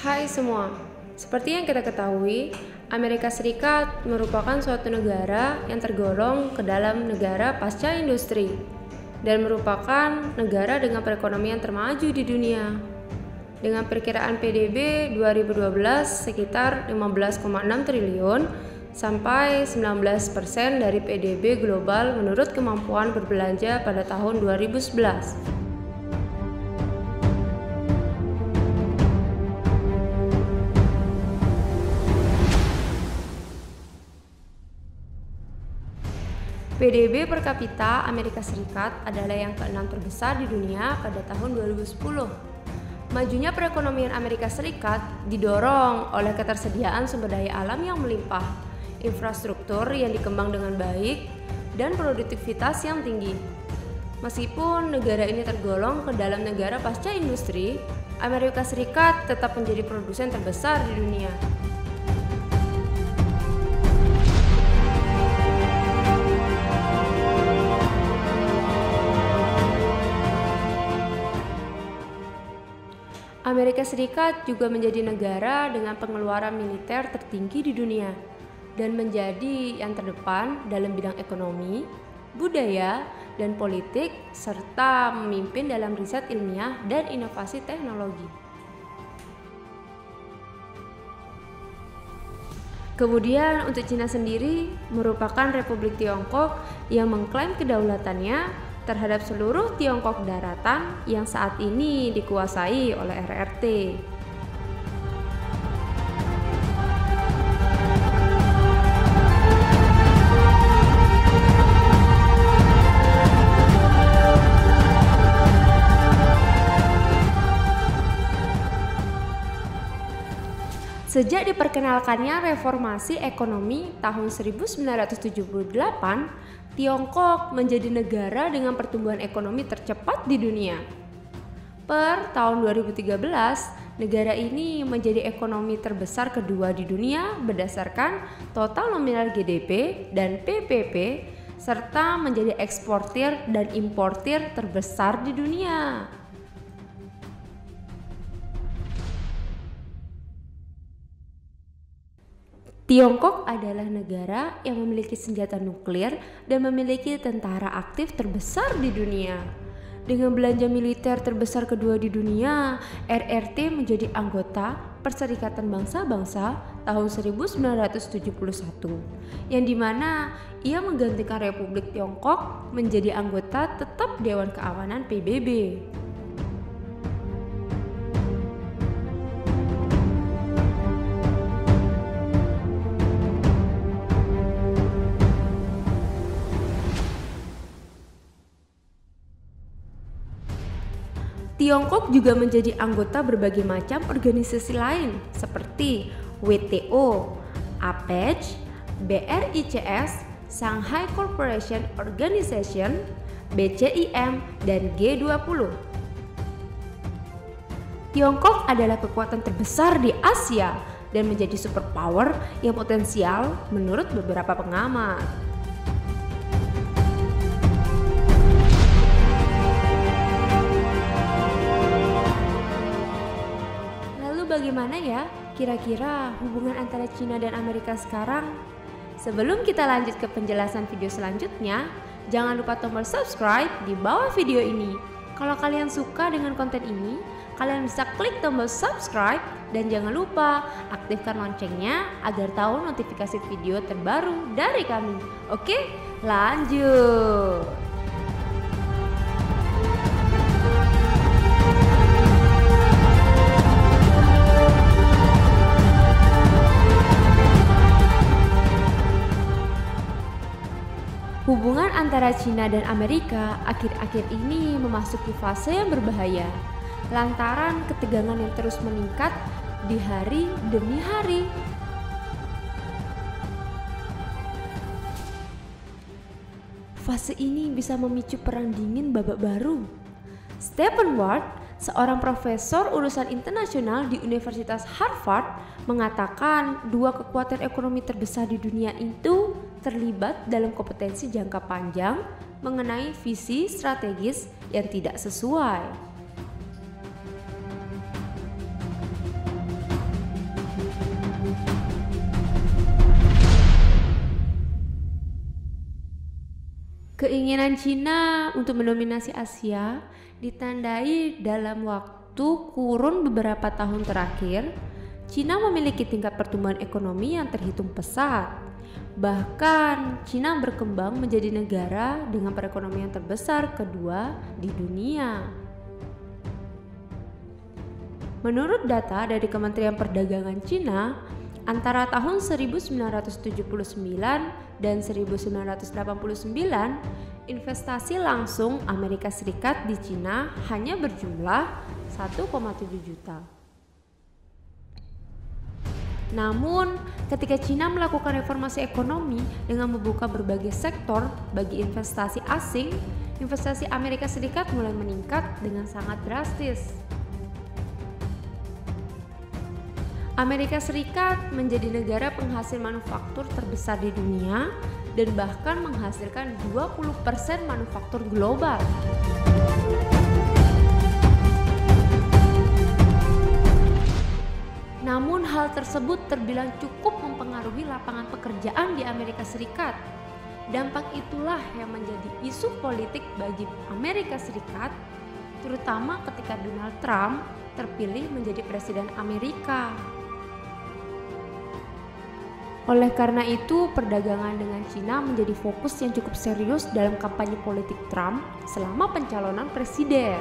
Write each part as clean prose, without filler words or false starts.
Hai semua, seperti yang kita ketahui, Amerika Serikat merupakan suatu negara yang tergolong ke dalam negara pasca industri dan merupakan negara dengan perekonomian termaju di dunia. Dengan perkiraan PDB 2012 sekitar 15,6 triliun sampai 19% dari PDB global menurut kemampuan berbelanja pada tahun 2011. PDB per kapita Amerika Serikat adalah yang ke-6 terbesar di dunia pada tahun 2010. Majunya perekonomian Amerika Serikat didorong oleh ketersediaan sumber daya alam yang melimpah, infrastruktur yang dikembang dengan baik, dan produktivitas yang tinggi. Meskipun negara ini tergolong ke dalam negara pasca industri, Amerika Serikat tetap menjadi produsen terbesar di dunia. Amerika Serikat juga menjadi negara dengan pengeluaran militer tertinggi di dunia dan menjadi yang terdepan dalam bidang ekonomi, budaya, dan politik, serta memimpin dalam riset ilmiah dan inovasi teknologi. Kemudian untuk Cina sendiri merupakan Republik Tiongkok yang mengklaim kedaulatannya terhadap seluruh Tiongkok daratan yang saat ini dikuasai oleh RRT. Sejak diperkenalkannya reformasi ekonomi tahun 1978, Tiongkok menjadi negara dengan pertumbuhan ekonomi tercepat di dunia. Per tahun 2013, negara ini menjadi ekonomi terbesar kedua di dunia berdasarkan total nominal GDP dan PPP, serta menjadi eksportir dan importir terbesar di dunia. Tiongkok adalah negara yang memiliki senjata nuklir dan memiliki tentara aktif terbesar di dunia. Dengan belanja militer terbesar kedua di dunia, RRT menjadi anggota Perserikatan Bangsa-Bangsa tahun 1971, yang dimana ia menggantikan Republik Tiongkok menjadi anggota tetap Dewan Keamanan PBB. Tiongkok juga menjadi anggota berbagai macam organisasi lain seperti WTO, APEC, BRICS, Shanghai Cooperation Organization, BCIM, dan G20. Tiongkok adalah kekuatan terbesar di Asia dan menjadi superpower yang potensial menurut beberapa pengamat. Bagaimana ya kira-kira hubungan antara Cina dan Amerika sekarang? Sebelum kita lanjut ke penjelasan video selanjutnya, jangan lupa tombol subscribe di bawah video ini. Kalau kalian suka dengan konten ini, kalian bisa klik tombol subscribe dan jangan lupa aktifkan loncengnya agar tahu notifikasi video terbaru dari kami. Oke, lanjut. Hubungan antara Cina dan Amerika akhir-akhir ini memasuki fase yang berbahaya lantaran ketegangan yang terus meningkat di hari demi hari. Fase ini bisa memicu perang dingin babak baru. Stephen Ward, seorang profesor urusan internasional di Universitas Harvard, mengatakan dua kekuatan ekonomi terbesar di dunia itu terlibat dalam kompetensi jangka panjang mengenai visi strategis yang tidak sesuai. Keinginan Cina untuk mendominasi Asia ditandai dalam waktu kurun beberapa tahun terakhir. Cina memiliki tingkat pertumbuhan ekonomi yang terhitung pesat. Bahkan Cina berkembang menjadi negara dengan perekonomian terbesar kedua di dunia. Menurut data dari Kementerian Perdagangan Cina, antara tahun 1979 dan 1989, investasi langsung Amerika Serikat di Cina hanya berjumlah 1,7 juta. Namun, ketika Cina melakukan reformasi ekonomi dengan membuka berbagai sektor bagi investasi asing, investasi Amerika Serikat mulai meningkat dengan sangat drastis. Amerika Serikat menjadi negara penghasil manufaktur terbesar di dunia dan bahkan menghasilkan 20% manufaktur global. Namun hal tersebut terbilang cukup mempengaruhi lapangan pekerjaan di Amerika Serikat. Dampak itulah yang menjadi isu politik bagi Amerika Serikat, terutama ketika Donald Trump terpilih menjadi presiden Amerika. Oleh karena itu, perdagangan dengan Cina menjadi fokus yang cukup serius dalam kampanye politik Trump selama pencalonan presiden.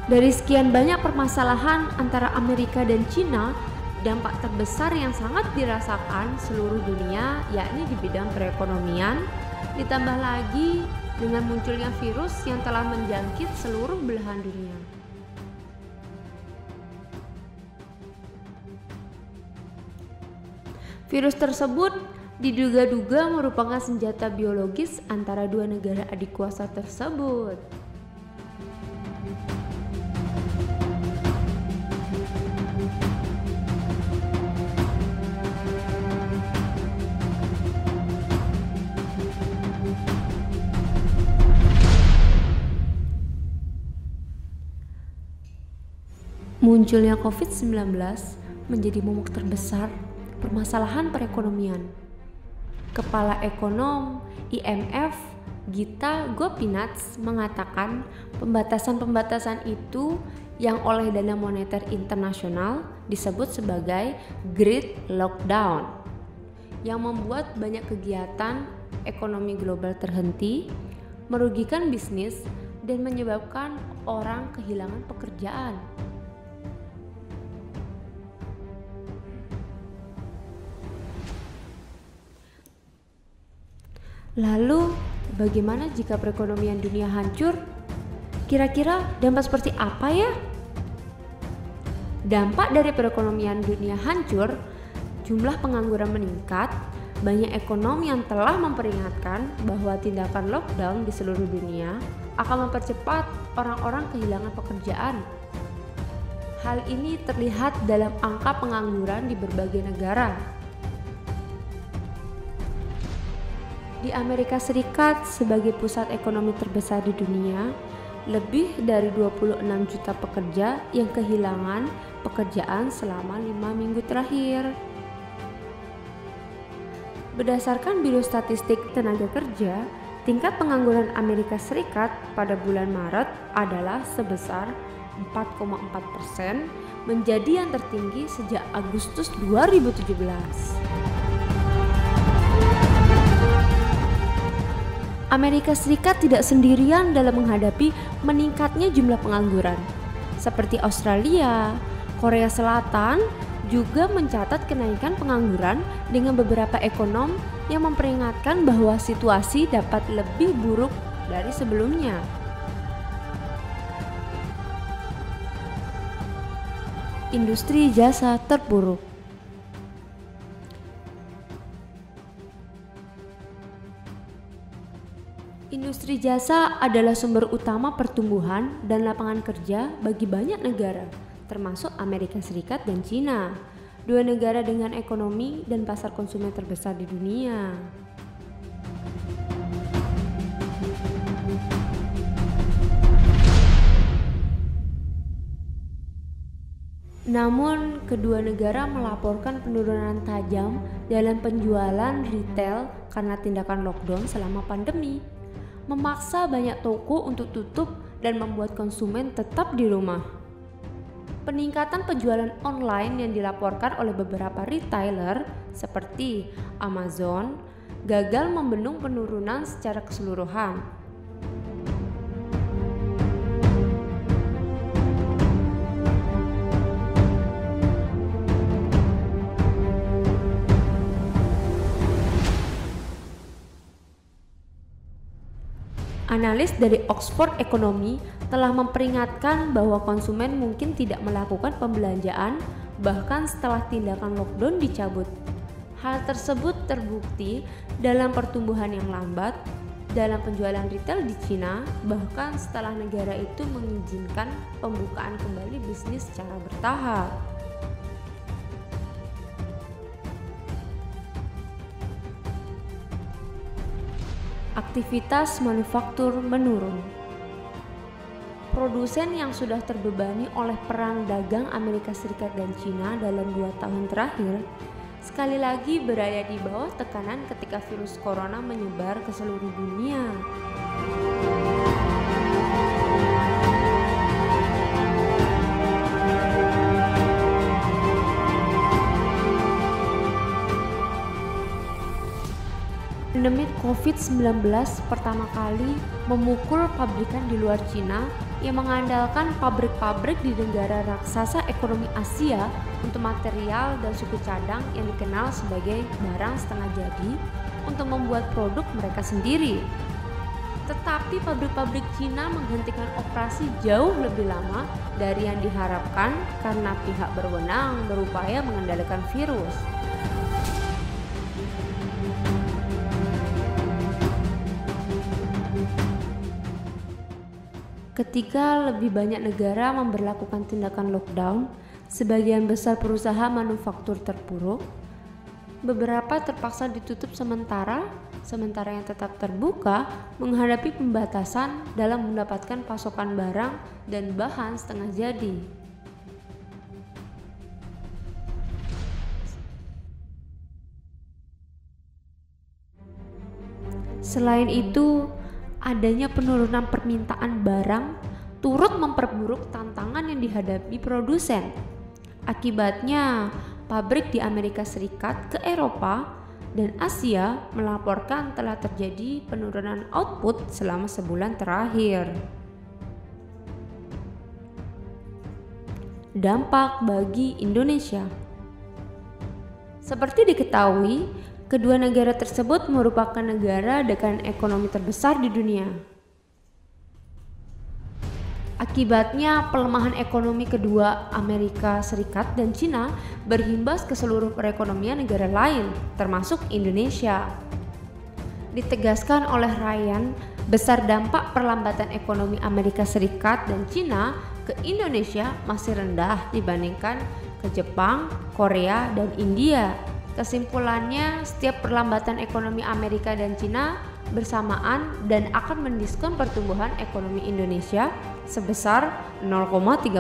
Dari sekian banyak permasalahan antara Amerika dan Cina, dampak terbesar yang sangat dirasakan seluruh dunia yakni di bidang perekonomian, ditambah lagi dengan munculnya virus yang telah menjangkit seluruh belahan dunia. Virus tersebut diduga-duga merupakan senjata biologis antara dua negara adik kuasa tersebut. Munculnya COVID-19 menjadi momok terbesar permasalahan perekonomian. Kepala Ekonom IMF Gita Gopinath mengatakan pembatasan-pembatasan itu yang oleh Dana Moneter Internasional disebut sebagai Great Lockdown, yang membuat banyak kegiatan ekonomi global terhenti, merugikan bisnis, dan menyebabkan orang kehilangan pekerjaan. Lalu, bagaimana jika perekonomian dunia hancur? Kira-kira dampak seperti apa ya? Dampak dari perekonomian dunia hancur, jumlah pengangguran meningkat. Banyak ekonom yang telah memperingatkan bahwa tindakan lockdown di seluruh dunia akan mempercepat orang-orang kehilangan pekerjaan. Hal ini terlihat dalam angka pengangguran di berbagai negara. Di Amerika Serikat sebagai pusat ekonomi terbesar di dunia, lebih dari 26 juta pekerja yang kehilangan pekerjaan selama 5 minggu terakhir. Berdasarkan Biro Statistik Tenaga Kerja, tingkat pengangguran Amerika Serikat pada bulan Maret adalah sebesar 4,4%, menjadi yang tertinggi sejak Agustus 2017. Amerika Serikat tidak sendirian dalam menghadapi meningkatnya jumlah pengangguran. Seperti Australia, Korea Selatan juga mencatat kenaikan pengangguran dengan beberapa ekonom yang memperingatkan bahwa situasi dapat lebih buruk dari sebelumnya. Industri jasa terpuruk. Industri jasa adalah sumber utama pertumbuhan dan lapangan kerja bagi banyak negara, termasuk Amerika Serikat dan Cina, dua negara dengan ekonomi dan pasar konsumen terbesar di dunia. Namun, kedua negara melaporkan penurunan tajam dalam penjualan retail karena tindakan lockdown selama pandemi, memaksa banyak toko untuk tutup dan membuat konsumen tetap di rumah. Peningkatan penjualan online yang dilaporkan oleh beberapa retailer seperti Amazon gagal membendung penurunan secara keseluruhan. Analis dari Oxford Economy telah memperingatkan bahwa konsumen mungkin tidak melakukan pembelanjaan bahkan setelah tindakan lockdown dicabut. Hal tersebut terbukti dalam pertumbuhan yang lambat dalam penjualan retail di Cina, bahkan setelah negara itu mengizinkan pembukaan kembali bisnis secara bertahap. Aktivitas manufaktur menurun. Produsen yang sudah terbebani oleh perang dagang Amerika Serikat dan Cina dalam 2 tahun terakhir, sekali lagi berada di bawah tekanan ketika virus corona menyebar ke seluruh dunia. Pandemi COVID-19 pertama kali memukul pabrikan di luar Cina yang mengandalkan pabrik-pabrik di negara raksasa ekonomi Asia untuk material dan suku cadang yang dikenal sebagai barang setengah jadi untuk membuat produk mereka sendiri. Tetapi pabrik-pabrik Cina menghentikan operasi jauh lebih lama dari yang diharapkan karena pihak berwenang berupaya mengendalikan virus. Ketika lebih banyak negara memberlakukan tindakan lockdown, sebagian besar perusahaan manufaktur terpuruk. Beberapa terpaksa ditutup sementara yang tetap terbuka menghadapi pembatasan dalam mendapatkan pasokan barang dan bahan setengah jadi. Selain itu, adanya penurunan permintaan barang turut memperburuk tantangan yang dihadapi produsen. Akibatnya, pabrik di Amerika Serikat ke Eropa dan Asia melaporkan telah terjadi penurunan output selama sebulan terakhir. Dampak bagi Indonesia. Seperti diketahui, kedua negara tersebut merupakan negara dengan ekonomi terbesar di dunia. Akibatnya, pelemahan ekonomi kedua Amerika Serikat dan Cina berimbas ke seluruh perekonomian negara lain, termasuk Indonesia. Ditegaskan oleh Ryan, besar dampak perlambatan ekonomi Amerika Serikat dan Cina ke Indonesia masih rendah dibandingkan ke Jepang, Korea, dan India. Kesimpulannya, setiap perlambatan ekonomi Amerika dan Cina bersamaan dan akan mendiskon pertumbuhan ekonomi Indonesia sebesar 0,32%.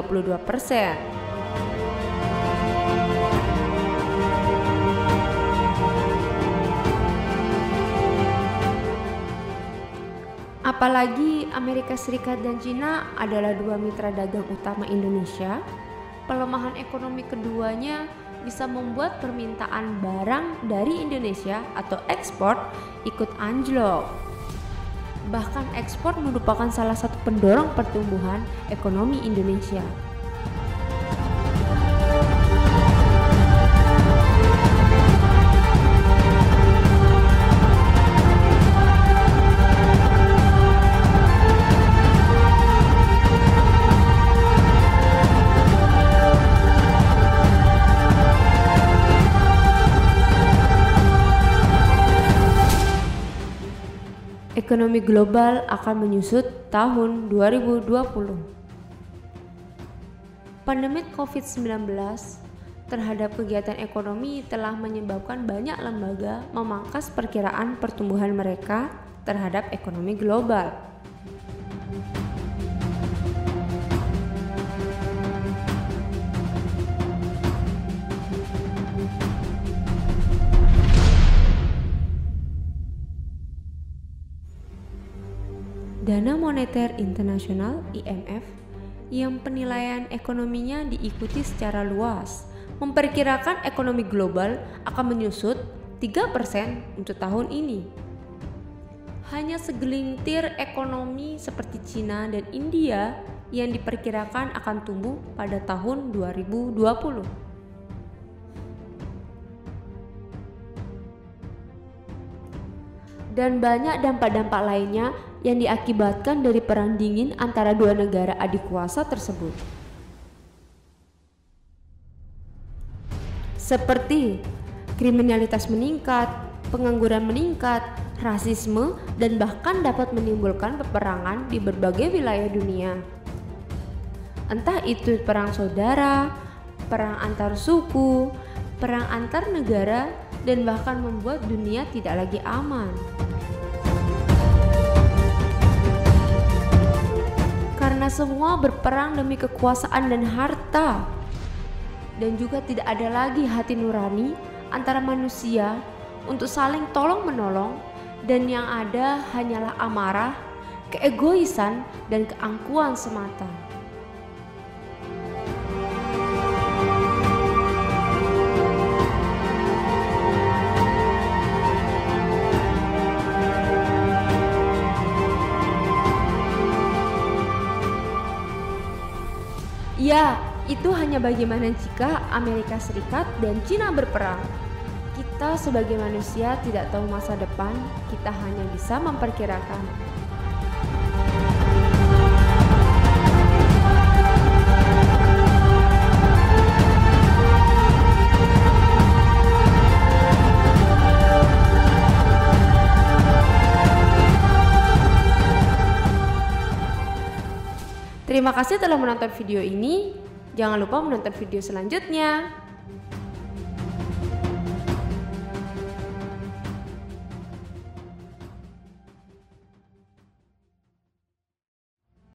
Apalagi Amerika Serikat dan Cina adalah dua mitra dagang utama Indonesia, pelemahan ekonomi keduanya bisa membuat permintaan barang dari Indonesia atau ekspor ikut anjlok. Bahkan ekspor merupakan salah satu pendorong pertumbuhan ekonomi Indonesia. Ekonomi global akan menyusut tahun 2020. Pandemi COVID-19 terhadap kegiatan ekonomi telah menyebabkan banyak lembaga memangkas perkiraan pertumbuhan mereka terhadap ekonomi global. Dana Moneter Internasional (IMF) yang penilaian ekonominya diikuti secara luas memperkirakan ekonomi global akan menyusut 3% untuk tahun ini. Hanya segelintir ekonomi seperti Cina dan India yang diperkirakan akan tumbuh pada tahun 2020. Dan banyak dampak-dampak lainnya yang diakibatkan dari perang dingin antara dua negara adik kuasa tersebut. Seperti kriminalitas meningkat, pengangguran meningkat, rasisme, dan bahkan dapat menimbulkan peperangan di berbagai wilayah dunia. Entah itu perang saudara, perang antar suku, perang antar negara, dan bahkan membuat dunia tidak lagi aman. Karena semua berperang demi kekuasaan dan harta, dan juga tidak ada lagi hati nurani antara manusia untuk saling tolong-menolong, dan yang ada hanyalah amarah, keegoisan, dan keangkuhan semata. Ya, itu hanya bagaimana jika Amerika Serikat dan Cina berperang. Kita sebagai manusia tidak tahu masa depan, kita hanya bisa memperkirakan. Terima kasih telah menonton video ini. Jangan lupa menonton video selanjutnya.